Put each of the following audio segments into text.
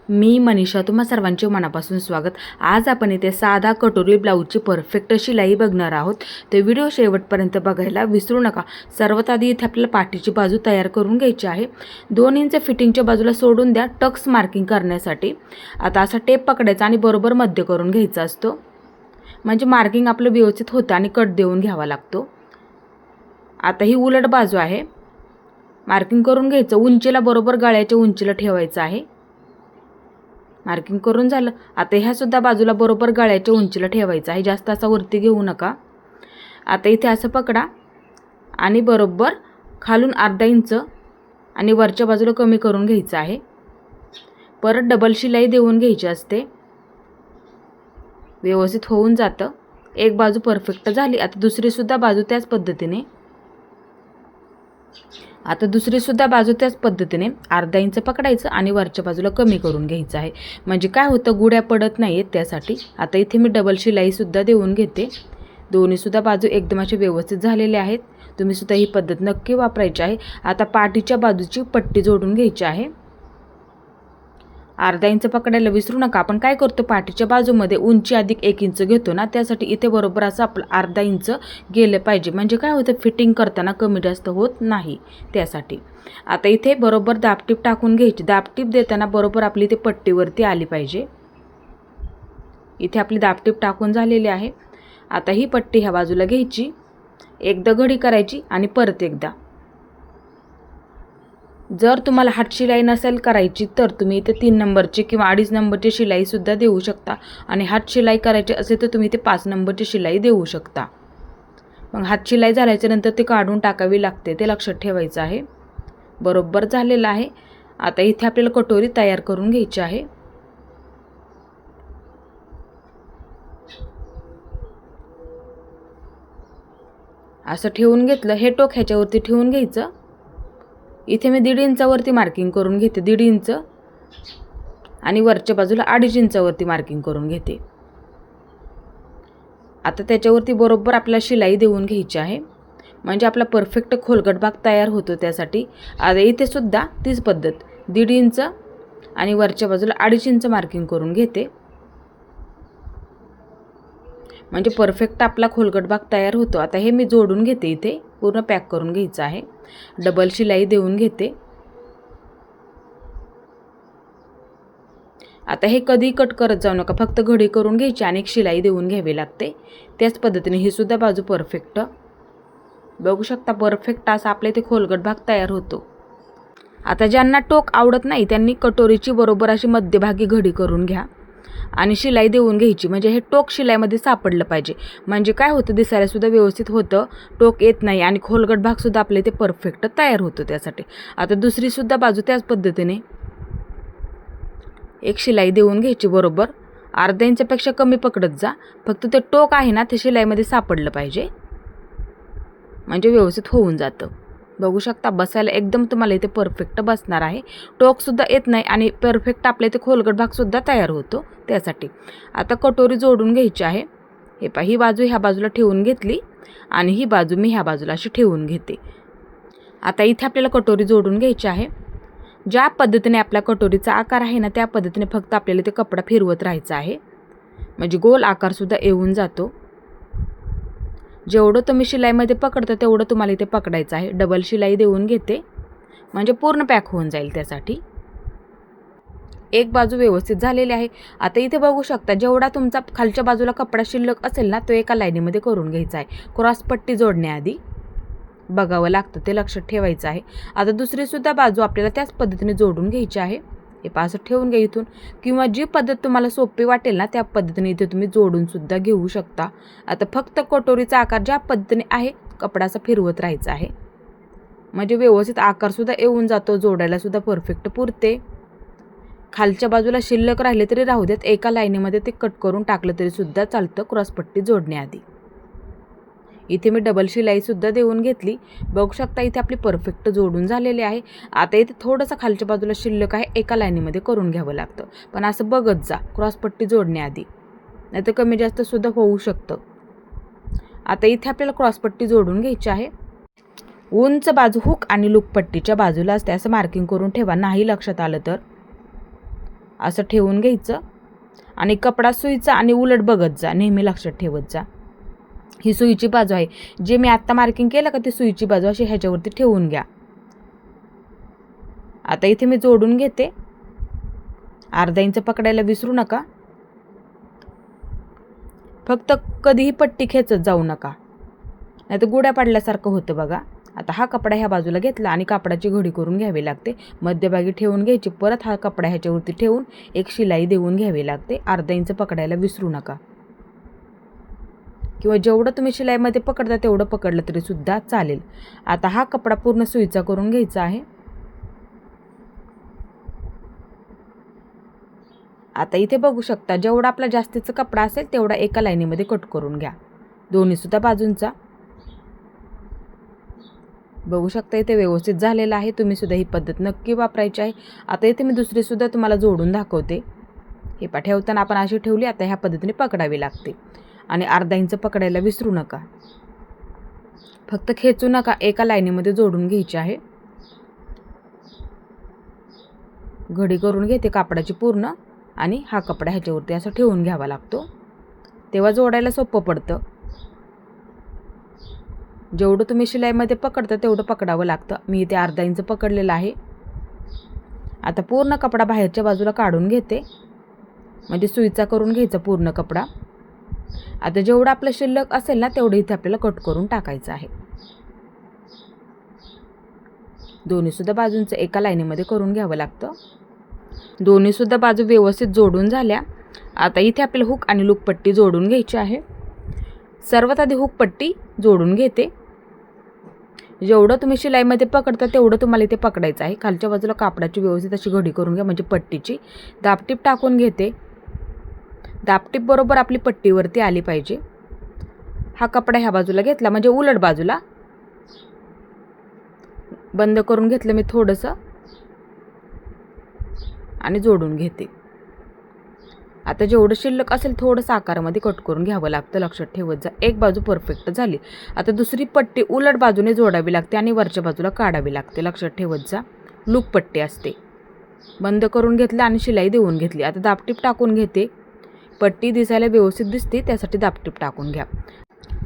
मी मनीषा, तुम्हा सर्वांचे मनापासून स्वागत। आज आपण इथे साधा कटोरी ब्लाऊजची परफेक्ट शिलाई बघणार आहोत। ते व्हिडिओ शेवटपर्यंत बघायला विसरू नका। सर्वात आधी इथे आपल्याला पाठीची बाजू तयार करून घ्यायची आहे। 2 इंच फिटिंगच्या बाजूला सोडून द्या टक्स मार्किंग करण्यासाठी। आता असा टेप पकडायचा आणि बरोबर मध्य करून घ्यायचा असतो, म्हणजे मार्किंग आपलं व्यवस्थित होतं आणि कट देऊन घ्यावा लागतो। आता ही उलट बाजू आहे, मार्किंग करून घ्यायचं। उंचीला बरोबर गळ्याच्या उंचीला ठेवायचं आहे। मार्किंग करून झालं। आता ह्या सुद्धा बाजूला बरोबर गळ्याच्या उंचीला ठेवायचं आहे, जास्त असा वरती घेऊ नका। आता इथे असं पकडा आणि बरोबर खालून अर्धा इंच आणि वरच्या बाजूला कमी करून घ्यायचं आहे। परत डबल शिलाई देऊन घ्यायची असते, व्यवस्थित होऊन जातं। एक बाजू परफेक्ट झाली। आता दुसरी सुद्धा बाजू त्याच पद्धतीने अर्धा इंच पकडायचं आणि वरच्या बाजूला कमी करून घ्यायचं आहे, म्हणजे काय होतं गुड्या पडत नाहीत त्यासाठी। आता इथे मी डबल शिलाई सुद्धा देऊन घेते। दोन्ही सुद्धा बाजू एकदम अशा व्यवस्थित झालेल्या आहेत। तुम्ही सुद्धा ही पद्धत नक्की वापरायची आहे। आता पाठीच्या बाजूची पट्टी जोडून घ्यायची आहे। अर्धा इंच पकडायला विसरू नका। आपण काय करतो, पाठीच्या बाजूमध्ये उंची अधिक 1 इंच घेतो ना, त्यासाठी इथे बरोबर असं आपलं अर्धा इंच गेलं पाहिजे, म्हणजे काय होतं फिटिंग करताना कमी जास्त होत नाही त्यासाठी। आता इथे बरोबर दाबटीप टाकून घ्यायची। दाबटीप देताना बरोबर आपली इथे पट्टीवरती आली पाहिजे। इथे आपली दाबटीप टाकून झालेली आहे। आता ही पट्टी ह्या बाजूला घ्यायची, एकदा घडी करायची आणि परत एकदा। जर तुम्हाला हात शिलाई नसेल करायची तर तुम्ही इथे 3 नंबरची किंवा 2.5 नंबरची शिलाई सुद्धा देऊ शकता, आणि हात शिलाई करायची असेल तर तुम्ही इथे 5 नंबरची शिलाई देऊ शकता। मग हात शिलाई झाल्याच्या नंतर ते काढून टाकावी लागते, ते लक्षात ठेवायचं आहे। बरोबर झालेलं आहे। आता इथे आपल्याला कटोरी तयार करून घ्यायची आहे। असं ठेवून घेतलं, हे टोक ह्याच्यावरती ठेवून घ्यायचं। इथे मी 1.5 इंचावरती मार्किंग करून घेते, 1.5 इंच आणि वरच्या बाजूला 2.5 इंचावरती मार्किंग करून घेते। आता त्याच्यावरती बरोबर आपल्याला शिलाई देऊन घ्यायची आहे, म्हणजे आपला परफेक्ट खोलगट भाग तयार होतो त्यासाठी। आता इथे सुद्धा तीच पद्धत, 1.5 इंच आणि वरच्या बाजूला 2.5 इंच मार्किंग करून घेते, म्हणजे परफेक्ट आपला खोलगट भाग तयार होतो। आता हे मी जोडून घेते, इथे पूर्ण पॅक करून घ्यायचं आहे। डबल शिलाई देऊन घेते। आता हे कधी कट करत जाऊ नका, फक्त घडी करून घ्यायची आणि एक शिलाई देऊन घ्यावी लागते। त्याच पद्धतीने ही सुद्धा बाजू परफेक्ट बघू शकता, परफेक्ट असा आपल्या इथे खोलगट भाग तयार होतो। आता ज्यांना टोक आवडत नाही त्यांनी कटोरीची बरोबर अशी मध्यभागी घडी करून घ्या आणि शिलाई देऊन घ्यायची, म्हणजे हे टोक शिलाईमध्ये सापडलं पाहिजे, म्हणजे काय होतं दिसायला सुद्धा व्यवस्थित होतं, टोक येत नाही आणि खोलगट भाग सुद्धा आपल्या इथे परफेक्ट तयार होतो त्यासाठी। आता दुसरी सुद्धा बाजू त्याच पद्धतीने एक शिलाई देऊन घ्यायची, बरोबर अर्धा इंचापेक्षा कमी पकडत जा, फक्त ते टोक आहे ना ते शिलाईमध्ये सापडलं पाहिजे, म्हणजे व्यवस्थित होऊन जातं। बघू शकता बसायला एकदम तुम्हाला इथे परफेक्ट बसणार आहे। टोक सुद्धा येत नाही आणि परफेक्ट आपल्या इथे खोलगट भाग सुद्धा तयार होतो त्यासाठी। आता कटोरी जोडून घ्यायची आहे। हे पहा, ही बाजू ह्या बाजूला ठेवून घेतली आणि ही बाजू मी ह्या बाजूला अशी ठेवून घेते। आता इथे आपल्याला कटोरी जोडून घ्यायची आहे। ज्या पद्धतीने आपला कटोरीचा आकार आहे ना त्या पद्धतीने फक्त आपल्याला इथे कपडा फिरवत राहायचा आहे, म्हणजे गोल आकार सुद्धा येऊन जातो। जेवढं तुम्ही शिलाईमध्ये पकडता तेवढं तुम्हाला इथे पकडायचं आहे। डबल शिलाई देऊन घेते, म्हणजे पूर्ण पॅक होऊन जाईल त्यासाठी। एक बाजू व्यवस्थित झालेली आहे। आता इथे बघू शकता, जेवढा तुमचा खालच्या बाजूला कपडा शिल्लक असेल ना तो एका लाईनीमध्ये करून घ्यायचा आहे। क्रॉस पट्टी जोडण्याआधी बघावं लागतं, ते लक्षात ठेवायचं आहे। आता दुसरी सुद्धा बाजू आपल्याला त्याच पद्धतीने जोडून घ्यायची आहे। हे असं ठेवून घ्या इथून, किंवा जी पद्धत तुम्हाला सोपी वाटेल ना त्या पद्धतीने इथे तुम्ही जोडून सुद्धा घेऊ शकता। आता फक्त कटोरीचा आकार ज्या पद्धतीने आहे कपडाचा फिरवत राहायचा आहे, म्हणजे व्यवस्थित आकार सुद्धा येऊन जातो, जोडायला सुद्धा परफेक्ट पुरते। खालच्या बाजूला शिल्लक राहिले तरी राहू देत, एका लाईनीमध्ये ते कट करून टाकलं तरी सुद्धा चालतं क्रॉसपट्टी जोडण्याआधी। इथे मी डबल शिलाई सुद्धा देऊन घेतली, बघू शकता इथे आपली परफेक्ट जोडून झालेली आहे। आता इथे थोडंसं खालच्या बाजूला शिल्लक आहे, एका लाईनीमध्ये करून घ्यावं लागतं, पण असं बघत जा क्रॉसपट्टी जोडण्याआधी, नाहीतर कमी जास्त सुद्धा होऊ शकतं। आता इथे आपल्याला क्रॉसपट्टी जोडून घ्यायची आहे। उंच बाजू हुक आणि लूप पट्टीच्या बाजूला असते, असं मार्किंग करून ठेवा, नाही लक्षात आलं तर। असं ठेवून घ्यायचं आणि कपडा सुईचा आणि उलट बघत जा, नेहमी लक्षात ठेवत जा. ही सुईची बाजू आहे, जे मी आत्ता मार्किंग केलं का ती सुईची बाजू अशी ह्याच्यावरती ठेवून घ्या. आता इथे मी जोडून घेते. अर्धा इंच पकडायला विसरू नका. फक्त कधीही पट्टी खेचत जाऊ नका, नाही तर गुड्या पाडल्यासारखं होतं बघा. आता हा कपडा ह्या बाजूला घेतला आणि कापडाची घडी करून घ्यावी लागते. मध्यभागी ठेवून घ्यायची, परत हा कपडा ह्याच्यावरती ठेवून एक शिलाई देऊन घ्यावी लागते. अर्धा इंच पकडायला विसरू नका, किंवा जेवढं तुम्ही शिलाईमध्ये पकडता तेवढं पकडलं तरी सुद्धा चालेल. आता हा कपडा पूर्ण सुईचा करून घ्यायचा आहे. आता इथे बघू शकता, जेवढा आपला जास्तीचा कपडा असेल तेवढा एका लाईनीमध्ये कट करून घ्या, दोन्हीसुद्धा बाजूंचा. बघू शकता इथे व्यवस्थित झालेला आहे. तुम्ही सुद्धा ही पद्धत नक्की वापरायची आहे. आता इथे मी दुसरीसुद्धा तुम्हाला जोडून दाखवते. हे ठेवताना आपण अशी ठेवली, आता ह्या पद्धतीने पकडावी लागते आणि अर्धा इंच पकडायला विसरू नका. फक्त खेचू नका, एका लाईनीमध्ये जोडून घ्यायची आहे. घडी करून घेते कापडाची पूर्ण आणि हा कपडा ह्याच्यावरती असं ठेवून घ्यावा लागतो, तेव्हा जोडायला सोपं पडतं. जेवढं तुम्ही शिलाईमध्ये पकडता तेवढं पकडावं लागतं. मी इथे अर्धा इंच पकडलेलं आहे. आता पूर्ण कपडा बाहेरच्या बाजूला काढून घेते, म्हणजे सुईचा करून घ्यायचा पूर्ण कपडा. आता जेवढं आपलं शिल्लक असेल ना तेवढं इथे आपल्याला कट करून टाकायचं आहे. दोन्हीसुद्धा बाजूंचं एका लाईनीमध्ये करून घ्यावं लागतं. दोन्हीसुद्धा बाजू व्यवस्थित जोडून झाल्या. आता इथे आपल्याला हुक आणि लूप पट्टी जोडून घ्यायची आहे. सर्वात आधी हुक पट्टी जोडून घेते. जेवढं तुम्ही शिलाईमध्ये पकडता तेवढं तुम्हाला इथे पकडायचं आहे. खालच्या बाजूला कापडाची व्यवस्थित अशी घडी करून घ्या, म्हणजे पट्टीची दाबटीप टाकून घेते. दाबटीप बरोबर आपली पट्टीवरती आली पाहिजे. हा कपडा ह्या बाजूला घेतला, म्हणजे उलट बाजूला बंद करून घेतलं मी थोडंसं आणि जोडून घेते. आता जेवढं शिल्लक असेल थोडंसं आकारामध्ये कट करून घ्यावं लागतं, लक्षात ठेवत जा. एक बाजू परफेक्ट झाली. आता दुसरी पट्टी उलट बाजूने जोडावी लागते आणि वरच्या बाजूला काढावी लागते, लक्षात ठेवत जा. लूप पट्टी असते. बंद करून घेतलं आणि शिलाई देऊन घेतली. आता दाबटीप टाकून घेते. पट्टी दिसायला व्यवस्थित दिसते, त्यासाठी दाबटीप टाकून घ्या.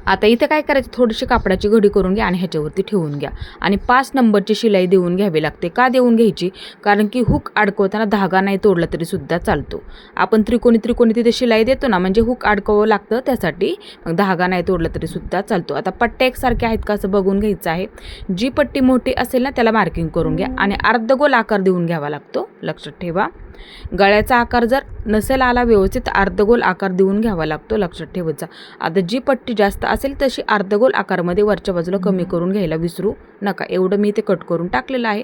आता इथे काय करायचं, थोडीशी कापडाची घडी करून घ्या आणि ह्याच्यावरती ठेवून घ्या आणि 5 नंबरची शिलाई देऊन घ्यावी लागते. का देऊन घ्यायची, कारण की हुक अडकवताना धागा नाही तोडला तरी सुद्धा चालतो. आपण त्रिकोणी तिथे शिलाई देतो ना, म्हणजे हुक अडकवावं लागतं, त्यासाठी मग धागा नाही तोडला तरी सुद्धा चालतो. आता पट्ट्या एकसारख्या आहेत का असं बघून घ्यायचं आहे. जी पट्टी मोठी असेल ना त्याला मार्किंग करून घ्या आणि अर्धगोल आकार देऊन घ्यावा लागतो, लक्षात ठेवा. गळ्याचा आकार जर नसेल आला व्यवस्थित, अर्धगोल आकार देऊन घ्यावा लागतो, लक्षात ठेवायचा. आता जी पट्टी जास्त असेल तशी अर्धगोल आकारामध्ये वरच्या बाजूला कमी करून घ्यायला विसरू नका. एवढं मी इथे कट करून टाकलेलं आहे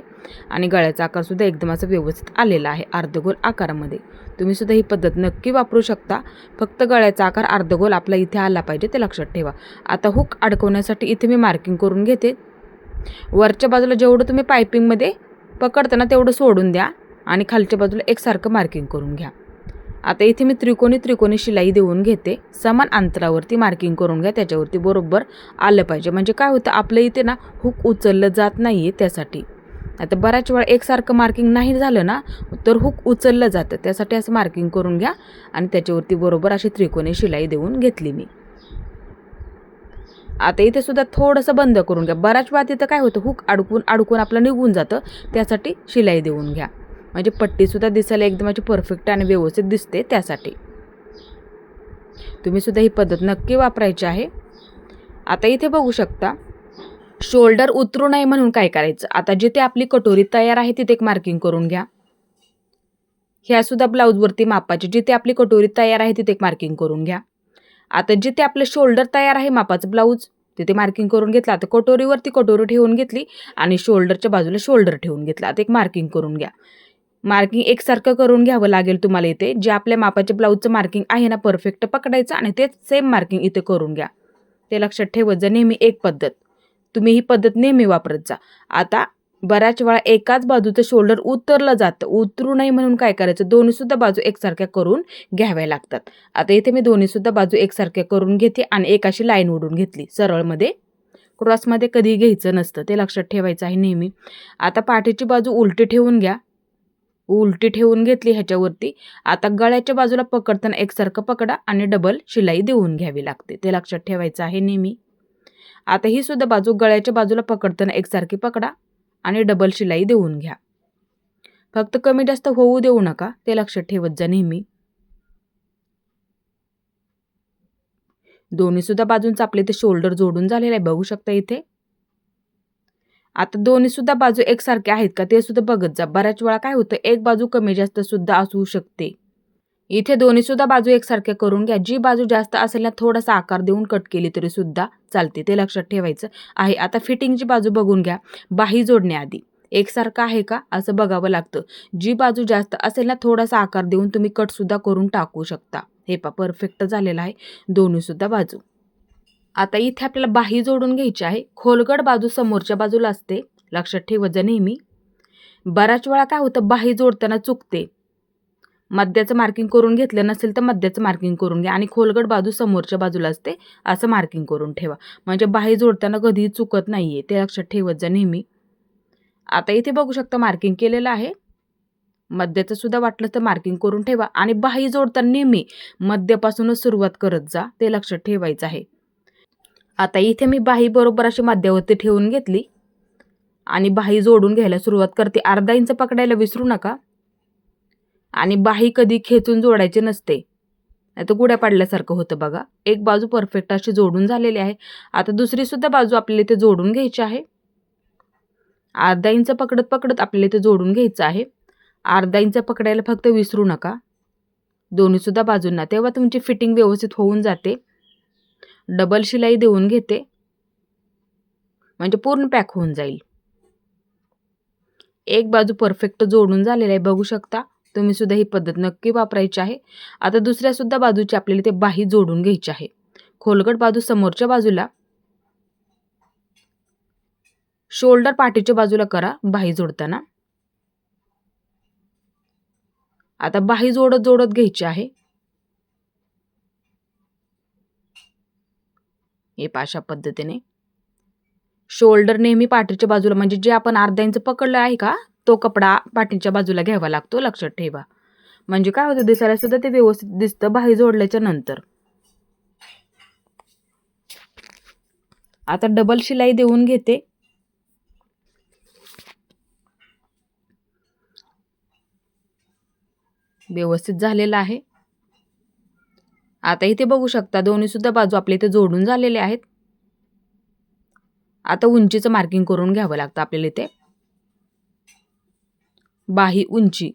आणि गळ्याचा आकारसुद्धा एकदम असं व्यवस्थित आलेला आहे अर्धगोल आकारामध्ये. तुम्ही सुद्धा ही पद्धत नक्की वापरू शकता. फक्त गळ्याचा आकार अर्धगोल आपला इथे आला पाहिजे, ते लक्षात ठेवा. आता हुक अडकवण्यासाठी इथे मी मार्किंग करून घेते. वरच्या बाजूला जेवढं तुम्ही पायपिंगमध्ये पकडताना तेवढं सोडून द्या आणि खालच्या बाजूला एकसारखं मार्किंग करून घ्या. आता इथे मी त्रिकोणी शिलाई देऊन घेते. समान अंतरावरती मार्किंग करून घ्या, त्याच्यावरती बरोबर आलं पाहिजे. म्हणजे काय होतं, आपलं इथे ना हुक उचललं जात नाही आहे, त्यासाठी. आता बऱ्याच वेळा एकसारखं मार्किंग नाही झालं ना तर हुक उचललं जातं, त्यासाठी असं मार्किंग करून घ्या आणि त्याच्यावरती बरोबर अशी त्रिकोणी शिलाई देऊन घेतली मी. आता इथे सुद्धा थोडंसं बंद करून घ्या. बऱ्याच वेळा तिथं काय होतं, हुक अडकून आपलं निघून जातं, त्यासाठी शिलाई देऊन घ्या, म्हणजे पट्टीसुद्धा दिसायला एकदम परफेक्ट आणि व्यवस्थित दिसते. त्यासाठी तुम्ही सुद्धा ही पद्धत नक्की वापरायची आहे. आता इथे बघू शकता, शोल्डर उतरू नये म्हणून काय करायचं, आता जिथे आपली कटोरी तयार आहे तिथे एक मार्किंग करून घ्या. ह्या सुद्धा ब्लाऊजवरती मापाची, जिथे आपली कटोरी तयार आहे तिथे एक मार्किंग करून घ्या. आता जिथे आपलं शोल्डर तयार आहे मापाचं ब्लाऊज तिथे मार्किंग करून घेतलं. आता कटोरीवरती कटोरी ठेवून घेतली आणि शोल्डरच्या बाजूला शोल्डर ठेवून घेतला. आता एक मार्किंग करून घ्या. मार्किंग एकसारखं करून घ्यावं लागेल तुम्हाला इथे. जे आपल्या मापाच्या ब्लाऊजचं मार्किंग आहे ना परफेक्ट पकडायचं आणि तेच सेम मार्किंग इथे करून घ्या, ते लक्षात ठेवत जा. नेहमी एक पद्धत, तुम्ही ही पद्धत नेहमी वापरत जा. आता बऱ्याच वेळा एकाच बाजूचं शोल्डर उतरलं जातं, उतरू नये म्हणून काय करायचं, दोन्हीसुद्धा बाजू एकसारख्या करून घ्याव्या लागतात. आता इथे मी दोन्हीसुद्धा बाजू एकसारख्या करून घेते आणि एक अशी लाईन ओढून घेतली. सरळमध्ये, क्रॉसमध्ये कधी घ्यायचं नसतं, ते लक्षात ठेवायचं आहे नेहमी. आता पाठीची बाजू उलटी ठेवून घ्या. उलटी ठेवून घेतली ह्याच्यावरती. आता गळ्याच्या बाजूला पकडताना एकसारखं पकडा आणि डबल शिलाई देऊन घ्यावी लागते, ते लक्षात ठेवायचं आहे नेहमी. आता ही सुद्धा बाजू गळ्याच्या बाजूला पकडताना एकसारखी पकडा आणि डबल शिलाई देऊन घ्या. फक्त कमी जास्त होऊ देऊ नका, ते लक्षात ठेवत जा नेहमी. दोन्ही सुद्धा बाजूंचा आपले इथे शोल्डर जोडून झालेला आहे, बघू शकता इथे. आता दोन्ही सुद्धा बाजू एकसारखे आहेत का ते सुद्धा बघत जा. बऱ्याच वेळा काय होतं, एक बाजू कमी जास्त सुद्धा असू शकते. इथे दोन्ही सुद्धा बाजू एकसारख्या करून घ्या. जी बाजू जास्त असेल ना थोडासा आकार देऊन कट केली तरी सुद्धा चालते, ते लक्षात ठेवायचं आहे. आता फिटिंगची बाजू बघून घ्या. बाही जोडण्याआधी एकसारखं आहे का असं बघावं लागतं. जी बाजू जास्त असेल ना थोडासा आकार देऊन तुम्ही कट सुद्धा करून टाकू शकता. हे पहा परफेक्ट झालेलं आहे दोन्ही सुद्धा बाजू. आता इथे आपल्याला बाही जोडून घ्यायची आहे. खोलगट बाजू समोरच्या बाजूला असते, लक्षात ठेवत जा नेहमी. बऱ्याच वेळा काय होतं, बाही जोडताना चुकते. मध्याचं मार्किंग करून घेतलं नसेल तर मध्याचं मार्किंग करून घ्या आणि खोलगट बाजू समोरच्या बाजूला असते असं मार्किंग करून ठेवा, म्हणजे बाही जोडताना कधीही चुकत नाहीये, ते लक्षात ठेवत जा नेहमी. आता इथे बघू शकता मार्किंग केलेलं आहे. मध्याचं सुद्धा वाटलं तर मार्किंग करून ठेवा आणि बाही जोडताना नेहमी मध्यापासूनच सुरुवात करत जा, ते लक्षात ठेवायचं आहे. आता इथे मी बाही बरोबर अशी मध्यावरती ठेवून घेतली आणि बाही जोडून घ्यायला सुरुवात करते. अर्धा इंच पकडायला विसरू नका आणि बाही कधी खेचून जोडायची नसते, नाही तर गुड्या पाडल्यासारखं होतं बघा. एक बाजू परफेक्ट अशी जोडून झालेली आहे. आता दुसरी सुद्धा बाजू आपल्याला इथे जोडून घ्यायची आहे. अर्धा इंच पकडत पकडत आपल्याला इथे जोडून घ्यायचं आहे. अर्धा इंच पकडायला फक्त विसरू नका दोन्ही सुद्धा बाजूंना, तेव्हा तुमची फिटिंग व्यवस्थित होऊन जाते. डबल शिलाई देऊन घेते म्हणजे पूर्ण पॅक होऊन जाईल. एक बाजू परफेक्ट जोडून झालेली आहे, बघू शकता. तुम्ही सुद्धा ही पद्धत नक्की वापरायची आहे. आता दुसऱ्या सुद्धा बाजूची आपल्याला ते बाही जोडून घ्यायची आहे. खोलगट बाजू समोरच्या बाजूला, शोल्डर पाठीच्या बाजूला करा बाही जोडताना. आता बाही जोडत जोडत घ्यायची आहे. हे अशा पद्धतीने शोल्डर नेहमी पाठीच्या बाजूला, म्हणजे जे आपण अर्धा इंच पकडलं आहे का तो कपडा पाठीच्या बाजूला घ्यावा लागतो, लक्षात ठेवा. म्हणजे काय होतं, दिसायला सुद्धा ते व्यवस्थित दिसतं बाही जोडल्याच्या नंतर. आता डबल शिलाई देऊन घेते. व्यवस्थित झालेलं आहे. आता इथे बघू शकता दोन्ही सुद्धा बाजू आपल्या इथे जोडून झालेले आहेत. आता उंचीचं मार्किंग करून घ्यावं लागतं आपल्याला इथे. बाही उंची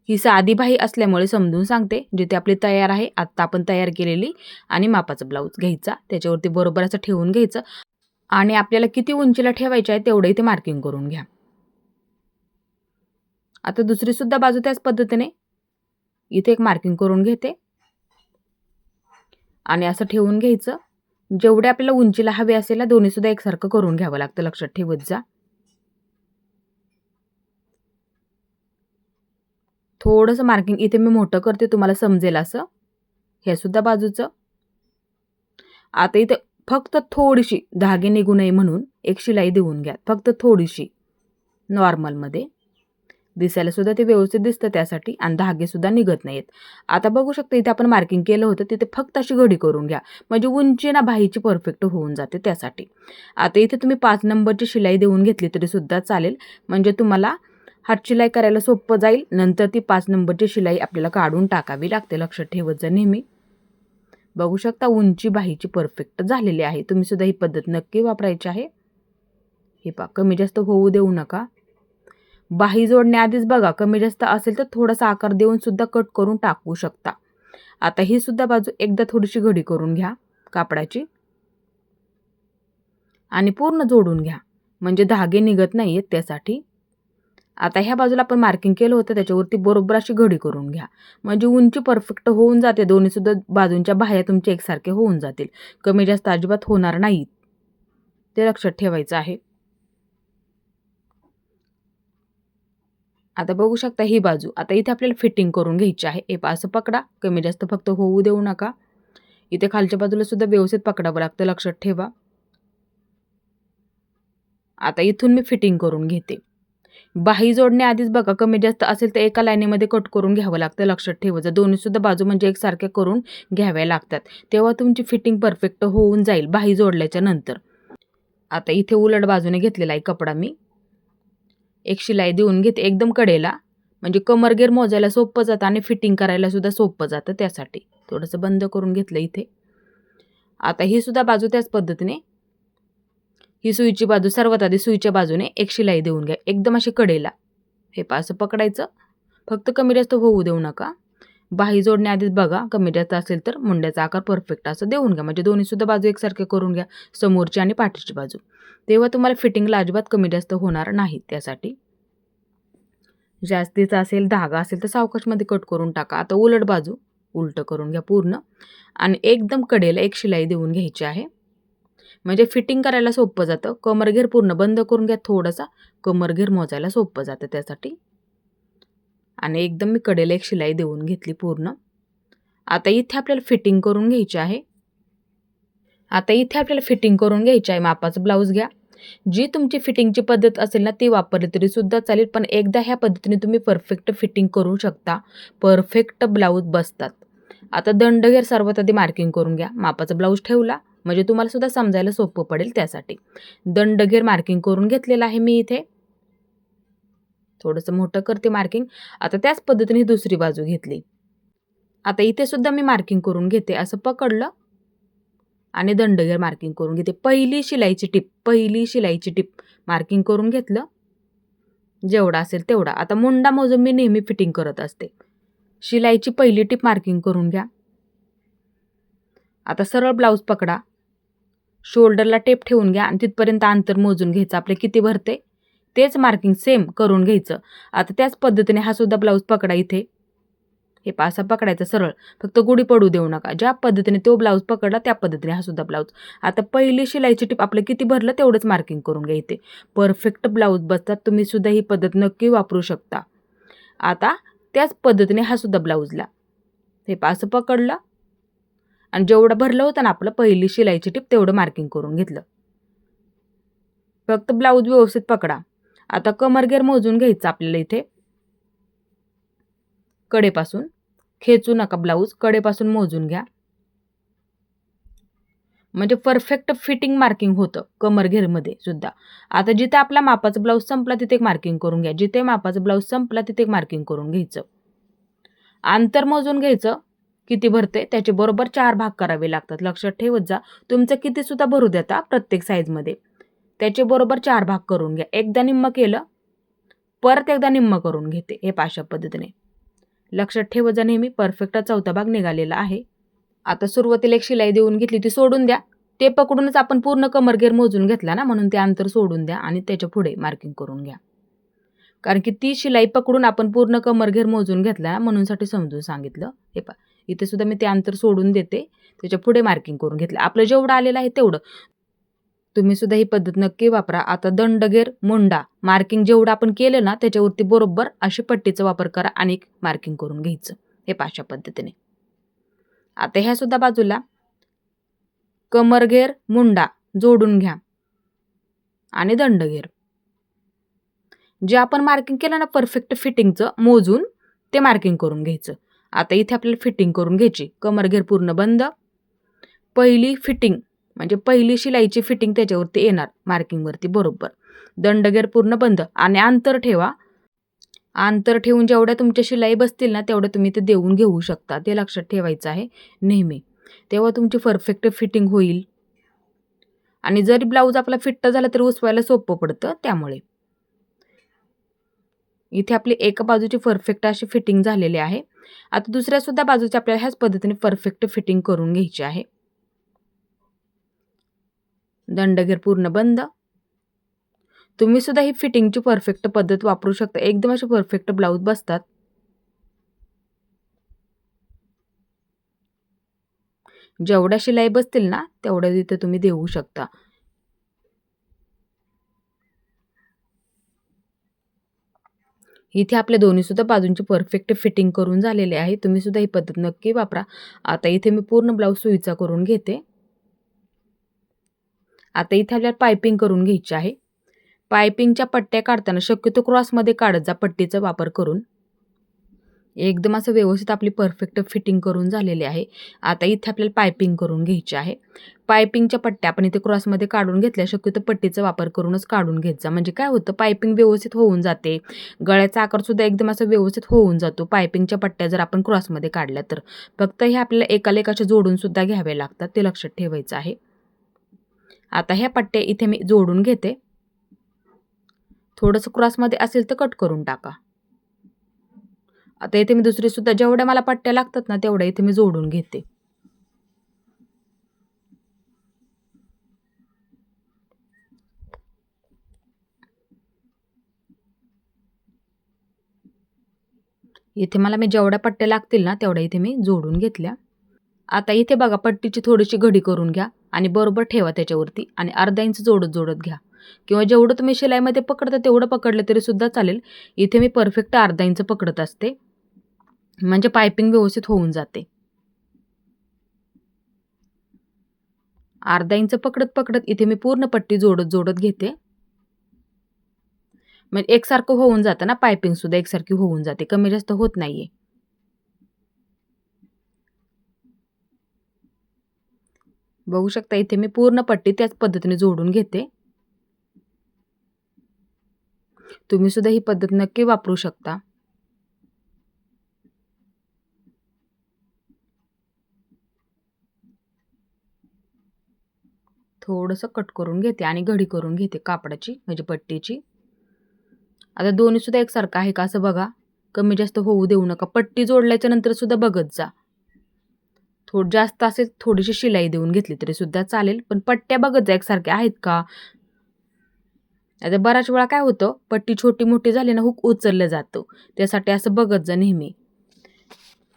ही साधी बाही असल्यामुळे समजून सांगते, जिथे आपली तयार आहे आत्ता आपण तयार केलेली आणि मापाचा ब्लाऊज घ्यायचा, त्याच्यावरती बरोबर असं ठेवून घ्यायचं आणि आपल्याला किती उंचीला ठेवायचे आहे तेवढं इथे मार्किंग करून घ्या. आता दुसरी सुद्धा बाजू त्याच पद्धतीने इथे एक मार्किंग करून घेते आणि असं ठेवून घ्यायचं. जेवढे आपल्याला उंचीला हवे असेल ना दोन्ही सुद्धा एकसारखं करून घ्यावं लागतं, लक्षात ठेवत जा. थोडंसं मार्किंग इथे मी मोठं करते तुम्हाला समजेल असं, हे सुद्धा बाजूचं. आता इथे फक्त थोडीशी धागे निघू नये म्हणून एक शिलाई देऊन घ्या, फक्त थोडीशी, नॉर्मलमध्ये दिसायला सुद्धा ते व्यवस्थित दिसतं त्यासाठी, आणि धागे सुद्धा निघत नाहीत. आता बघू शकता इथे आपण मार्किंग केलं होतं तिथे फक्त अशी घडी करून घ्या, म्हणजे उंची ना बाहीची परफेक्ट होऊन जाते त्यासाठी. आता इथे तुम्ही 5 नंबरची शिलाई देऊन घेतली तरी सुद्धा चालेल, म्हणजे तुम्हाला हात शिलाई करायला सोपं जाईल. नंतर ती 5 नंबरची शिलाई आपल्याला काढून टाकावी लागते, लक्षात ठेवत जा नेहमी. बघू शकता उंची बाहीची परफेक्ट झालेली आहे. तुम्ही सुद्धा ही पद्धत नक्की वापरायची आहे. हे पहा, कमी जास्त होऊ देऊ नका. बाही जोडण्याआधीच बघा कमी जास्त असेल तर थोडासा आकार देऊन सुद्धा कट करून टाकू शकता. आता ही सुद्धा बाजू एकदा थोडीशी घडी करून घ्या कापडाची आणि पूर्ण जोडून घ्या, म्हणजे धागे निघत नाहीयेत त्यासाठी. आता ह्या बाजूला आपण मार्किंग केलं होतं त्याच्यावरती बरोबर अशी घडी करून घ्या, म्हणजे उंची परफेक्ट होऊन जाते. दोन्ही सुद्धा बाजूंच्या बाह्या तुमचे एकसारखे होऊन जातील, कमी जास्त अजिबात होणार नाहीत, ते लक्षात ठेवायचं आहे. आता बघू शकता ही बाजू. आता इथे आपल्याला फिटिंग करून घ्यायची आहे. हे असं पकडा, कमी जास्त फक्त होऊ देऊ नका. इथे खालच्या बाजूला सुद्धा व्यवस्थित पकडावं लागतं, लक्षात ठेवा. आता इथून मी फिटिंग करून घेते. बाही जोडण्याआधीच बघा कमी जास्त असेल तर एका लाईनीमध्ये कट करून घ्यावं लागतं. लक्षात ठेवायचं दोन्हीसुद्धा बाजू म्हणजे एकसारख्या करून घ्याव्या लागतात. तेव्हा तुमची फिटिंग परफेक्ट होऊन जाईल बाही जोडल्याच्या नंतर. आता इथे उलट बाजूने घेतलेला आहे कपडा मी. एक शिलाई देऊन घेते एकदम कडेला, म्हणजे कमरगेर मोजायला सोपं जातं आणि फिटिंग करायला सुद्धा सोपं जातं. त्यासाठी थोडंसं बंद करून घेतलं इथे. आता ही सुद्धा बाजू त्याच पद्धतीने, ही सुईची बाजू सर्वात आधी सुईच्या बाजूने एक शिलाई देऊन घ्या एकदम अशी कडेला. हे असं पकडायचं, फक्त कमी जास्त होऊ देऊ नका. बाही जोडण्याआधीच बघा कमी जास्त असेल तर मुंड्याचा आकार परफेक्ट असं देऊन घ्या, म्हणजे दोन्हीसुद्धा बाजू एकसारखे करून घ्या, समोरची आणि पाठीची बाजू. तेव्हा तुम्हाला फिटिंगला अजिबात कमी जास्त होणार नाही. त्यासाठी जास्तीचा असेल धागा असेल तर सावकाशमध्ये कट करून टाका. आता उलट बाजू उलट करून घ्या पूर्ण आणि एकदम कडेला एक शिलाई देऊन घ्यायची आहे, म्हणजे फिटिंग करायला सोपं जातं. कमरघेर पूर्ण बंद करून घ्या, थोडासा कमरघेर मोजायला सोपं जातं त्यासाठी. आणि एकदम मी कडेला एक शिलाई देऊन घेतली पूर्ण. आता इथे आपल्याला फिटिंग करून घ्यायची आहे. मापाचं ब्लाऊज घ्या. जी तुमची फिटिंगची पद्धत असेल ना ती वापरली तरी सुद्धा चालेल, पण एकदा ह्या पद्धतीने तुम्ही परफेक्ट फिटिंग करू शकता. परफेक्ट ब्लाऊज बसतात. आता दंडघेर सर्वात आधी मार्किंग करून घ्या. मापाचा ब्लाऊज ठेवला म्हणजे तुम्हाला सुद्धा समजायला सोपं पडेल. त्यासाठी दंडघेर मार्किंग करून घेतलेलं आहे मी इथे. थोडंसं मोठं करते मार्किंग. आता त्याच पद्धतीने दुसरी बाजू घेतली. आता इथे सुद्धा मी मार्किंग करून घेते. असं पकडलं आणि दंडघेर मार्किंग करून घेते. पहिली शिलाईची टिप मार्किंग करून घेतलं, जेवढा असेल तेवढा. आता मुंडा मोजून मी नेहमी फिटिंग करत असते. शिलाईची पहिली टिप मार्किंग करून घ्या. आता सरळ ब्लाऊज पकडा, शोल्डरला टेप ठेवून घ्या आणि तिथपर्यंत अंतर मोजून घ्यायचं. आपले किती भरते तेच मार्किंग सेम करून घ्यायचं. आता त्याच पद्धतीने हा सुद्धा ब्लाऊज पकडा. इथे हे पासा पकडायचं सरळ, फक्त गुढी पडू देऊ नका. ज्या पद्धतीने तो ब्लाऊज पकडला त्या पद्धतीने हा सुद्धा ब्लाऊज. आता पहिली शिलाईची टिप आपलं किती भरलं तेवढंच मार्किंग करून घ्या. इथे परफेक्ट ब्लाऊज बसतात. तुम्ही सुद्धा ही पद्धत नक्की वापरू शकता. आता त्याच पद्धतीने हा सुद्धा ब्लाऊजला हे पासं पकडलं आणि जेवढं भरलं होतं ना आपलं पहिली शिलाईची टिप तेवढं मार्किंग करून घेतलं. फक्त ब्लाऊज व्यवस्थित पकडा. आता कमरघेर मोजून घ्यायचं आपल्याला. इथे कडेपासून खेचू नका ब्लाऊज, कडेपासून मोजून घ्या, म्हणजे परफेक्ट फिटिंग मार्किंग होतं कमरघेरमध्ये सुद्धा. आता जिथे आपला मापाचा ब्लाऊज संपला तिथे एक मार्किंग करून घ्या. जिथे मापाचा ब्लाऊज संपला तिथे एक मार्किंग करून घ्यायचं. अंतर मोजून घ्यायचं किती भरते, त्याचे बरोबर 4 भाग करावे लागतात. लक्षात ठेवत जा. तुमचं किती सुद्धा भरू देता प्रत्येक साईजमध्ये, त्याचे बरोबर 4 भाग करून घ्या. एकदा निम्म केलं, परत एकदा निम्म करून घेते. हे अशा पद्धतीने लक्षात ठेवत जा नेहमी. परफेक्ट चौथा भाग निघालेला आहे. आता सुरुवातीला एक शिलाई देऊन घेतली, ती सोडून द्या. ते पकडूनच आपण पूर्ण कमरघेर मोजून घेतला ना, म्हणून ते अंतर सोडून द्या आणि त्याच्या पुढे मार्किंग करून घ्या. कारण की ती शिलाई पकडून आपण पूर्ण कमरघेर मोजून घेतला ना, म्हणूनसाठी समजून सांगितलं. हे पहा इथे सुद्धा मी ते अंतर सोडून देते, त्याच्या पुढे मार्किंग करून घेतलं. आपलं जेवढं आलेलं आहे तेवढं तुम्ही सुद्धा ही पद्धत नक्की वापरा. आता दंडघेर मुंडा मार्किंग जेवढं आपण केलं ना त्याच्यावरती बरोबर अशी पट्टीचा वापर करा आणि मार्किंग करून घ्यायचं. हे अशा पद्धतीने. आता ह्या सुद्धा बाजूला कमरघेर मुंडा जोडून घ्या आणि दंडघेर जे आपण मार्किंग केलं ना परफेक्ट फिटिंगचं मोजून ते मार्किंग करून घ्यायचं. आता इथे आपल्याला फिटिंग करून घ्यायची. कमरघेर पूर्ण बंद, पहिली फिटिंग म्हणजे पहिली शिलाईची फिटिंग त्याच्यावरती येणार मार्किंगवरती बरोबर. दंडघेर पूर्ण बंद आणि अंतर ठेवा. अंतर ठेवून जेवढ्या तुमच्या शिलाई बसतील ना तेवढ्या तुम्ही ते देऊन घेऊ शकता. ते लक्षात ठेवायचं आहे नेहमी. तेव्हा तुमची परफेक्ट फिटिंग होईल. आणि जरी ब्लाऊज आपला फिट्ट झाला तरी उसवायला सोपं पडतं. त्यामुळे इथे आपली एका बाजूची परफेक्ट अशी फिटिंग झालेली आहे. आता दुसऱ्या सुद्धा बाजूची आपल्याला ह्याच पद्धतीने परफेक्ट फिटिंग करून घ्यायची आहे. दंडघेर पूर्ण बंद. तुम्ही सुद्धा ही फिटिंगची परफेक्ट पद्धत वापरू शकता. एकदम असे परफेक्ट ब्लाऊज बसतात. जेवढ्या शिलाई बसतील ना तेवढ्या इथे तुम्ही देऊ शकता. इथे आपल्या दोन्ही सुद्धा बाजूंची परफेक्ट फिटिंग करून झालेले आहे. तुम्ही सुद्धा ही पद्धत नक्की वापरा. आता इथे मी पूर्ण ब्लाऊज सुईचा करून घेते. आता इथे आपल्याला पायपिंग करून घ्यायची आहे. पायपिंगच्या पट्ट्या काढताना शक्यतो क्रॉसमध्ये काढत जा पट्टीचा वापर करून. एकदम असं व्यवस्थित आपली परफेक्ट फिटिंग करून झालेली आहे. आता इथे आपल्याला पायपिंग करून घ्यायची आहे. पायपिंगच्या पट्ट्या आपण इथे क्रॉसमध्ये काढून घेतल्या, शक्यतो पट्टीचा वापर करूनच काढून घेत जा. म्हणजे काय होतं, पायपिंग व्यवस्थित होऊन जाते. गळ्याचा आकारसुद्धा एकदम असं व्यवस्थित होऊन जातो पायपिंगच्या पट्ट्या जर आपण क्रॉसमध्ये काढल्या तर. फक्त हे आपल्याला एकाला एकाच्या जोडूनसुद्धा घ्यावे लागतात, ते लक्षात ठेवायचं आहे. आता ह्या पट्ट्या इथे मी जोडून घेते. थोडंसं क्रॉसमध्ये असेल तर कट करून टाका. आता इथे मी दुसरीसुद्धा जेवढ्या मला पट्ट्या लागतात ना तेवढ्या इथे मी जोडून घेते. इथे मला मी जेवढ्या पट्ट्या लागतील ना तेवढ्या इथे मी जोडून घेतल्या. आता इथे बघा पट्टीची थोडीशी घडी करून घ्या आणि बरोबर ठेवा त्याच्यावरती आणि अर्धा इंच जोडत घ्या, किंवा जेवढं तुम्ही शिलाईमध्ये पकडता तेवढं पकडलं तरी सुद्धा चालेल. इथे मी परफेक्ट अर्धा इंच पकडत असते, म्हणजे पायपिंग व्यवस्थित होऊन जाते. अर्धा इंच पकडत इथे मी पूर्ण पट्टी जोडत घेते. म्हणजे एकसारखं होऊन जातं ना, पायपिंग सुद्धा एकसारखी होऊन जाते, कमी जास्त होत नाहीये. बघू शकता इथे मी पूर्ण पट्टी त्याच पद्धतीने जोडून घेते. तुम्ही सुद्धा ही पद्धत नक्की वापरू शकता. थोडंसं कट करून घेते आणि घडी करून घेते कापडाची, म्हणजे पट्टीची. आता दोन्ही सुद्धा एकसारखं आहे का असं बघा, कमी जास्त होऊ देऊ नका. पट्टी जोडल्याच्या नंतर सुद्धा बघत जा. थोडं जास्त असेल थोडीशी शिलाई देऊन घेतली तरी सुद्धा चालेल, पण पट्ट्या बघत जा एकसारख्या आहेत का. आता बऱ्याच वेळा काय होतं, पट्टी छोटी मोठी झाली ना हुक उचललं जातं, त्यासाठी असं बघत जा नेहमी.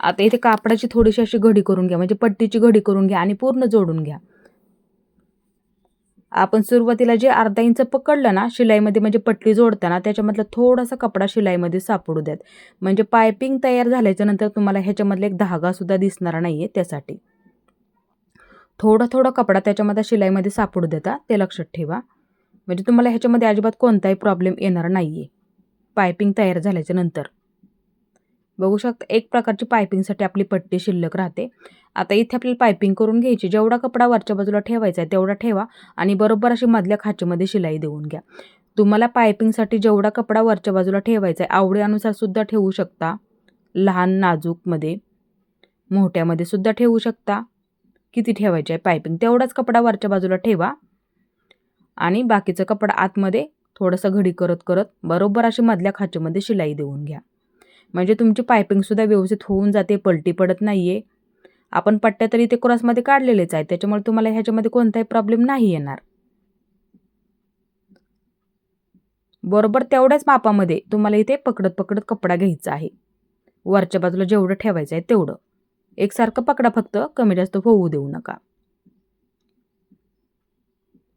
आता इथे कापडाची थोडीशी अशी घडी करून घ्या, म्हणजे पट्टीची घडी करून घ्या आणि पूर्ण जोडून घ्या. आपण सुरुवातीला जे अर्धा इंच पकडलं ना शिलाईमध्ये, म्हणजे पट्टी जोडताना त्याच्यामधला थोडासा कपडा शिलाईमध्ये सापडू द्यात, म्हणजे पायपिंग तयार झाल्याच्या नंतर तुम्हाला ह्याच्यामधला एक धागा सुद्धा दिसणार नाहीये. त्यासाठी थोडा कपडा त्याच्यामध्ये शिलाईमध्ये सापडू देता, ते लक्षात ठेवा. म्हणजे तुम्हाला ह्याच्यामध्ये अजिबात कोणताही प्रॉब्लेम येणार नाहीये पायपिंग तयार झाल्याच्या नंतर. बघू शकता एक प्रकारची पायपिंगसाठी आपली पट्टी शिल्लक राहते. आता इथे आपल्याला पायपिंग करून घ्यायची. जेवढा कपडा वरच्या बाजूला ठेवायचा आहे तेवढा ठेवा आणि बरोबर अशी मधल्या खाचेमध्ये शिलाई देऊन घ्या. तुम्हाला पायपिंगसाठी जेवढा कपडा वरच्या बाजूला ठेवायचा आहे आवडीनुसार सुद्धा ठेवू शकता. लहान नाजूकमध्ये, मोठ्यामध्ये सुद्धा ठेवू शकता. किती ठेवायचे आहे पायपिंग तेवढाच कपडा वरच्या बाजूला ठेवा आणि बाकीचा कपडा आतमध्ये थोडंसं घडी करत बरोबर अशी मधल्या खाचेमध्ये शिलाई देऊन घ्या. म्हणजे तुमची पायपिंगसुद्धा व्यवस्थित होऊन जाते, पलटी पडत नाहीये. आपण पट्ट्या तरी इथे क्रॉसमध्ये काढलेलेच आहेत, त्याच्यामुळे तुम्हाला ह्याच्यामध्ये कोणताही प्रॉब्लेम नाही येणार. बरोबर तेवढ्याच मापामध्ये तुम्हाला इथे पकडत कपडा घ्यायचा आहे. वरच्या बाजूला जेवढं ठेवायचं आहे तेवढं एकसारखं पकडा, फक्त कमी जास्त होऊ देऊ नका,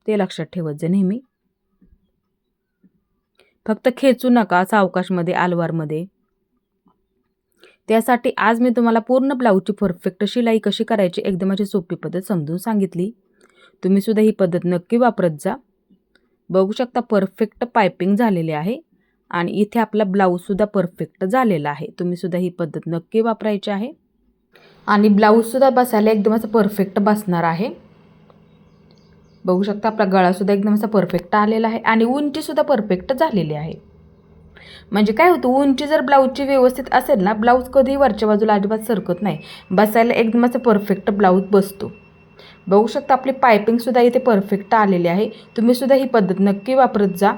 ते लक्षात ठेवत जा नेहमी. फक्त खेचू नका सावकाशमध्ये, आलवारमध्ये. त्यासाठी आज मी तुम्हाला पूर्ण ब्लाऊजची परफेक्ट शिलाई कशी करायची एकदम अशी सोपी पद्धत समजून सांगितली. तुम्ही सुद्धा ही पद्धत नक्की वापरत जा. बघू शकता परफेक्ट पायपिंग झालेली आहे आणि इथे आपला ब्लाऊजसुद्धा परफेक्ट झालेला आहे. तुम्ही सुद्धा ही पद्धत नक्की वापरायची आहे आणि ब्लाऊजसुद्धा बसायला एकदम असं परफेक्ट बसणार आहे. बघू शकता आपला गळासुद्धा एकदम असा परफेक्ट आलेला आहे आणि उंचीसुद्धा परफेक्ट झालेली आहे. म्हणजे काय होतं, उंची जर ब्लाऊजची व्यवस्थित असेल ना, ब्लाऊज कधीही वरच्या बाजूला अजिबात सरकत नाही, बसायला एकदम असं परफेक्ट ब्लाऊज बसतो. बघू शकता आपली पायपिंगसुद्धा इथे परफेक्ट आलेली आहे. तुम्ही सुद्धा ही पद्धत नक्की वापरत जा.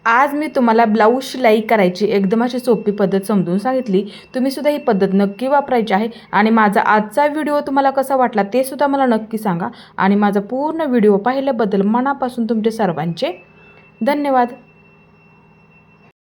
आज मी तुम्हाला ब्लाऊज शिलाई करायची एकदम अशी सोपी पद्धत समजून सांगितली. तुम्ही सुद्धा ही पद्धत नक्की वापरायची आहे आणि माझा आजचा व्हिडिओ तुम्हाला कसा वाटला ते सुद्धा मला नक्की सांगा आणि माझा पूर्ण व्हिडिओ पाहिल्याबद्दल मनापासून तुमचे सर्वांचे धन्यवाद.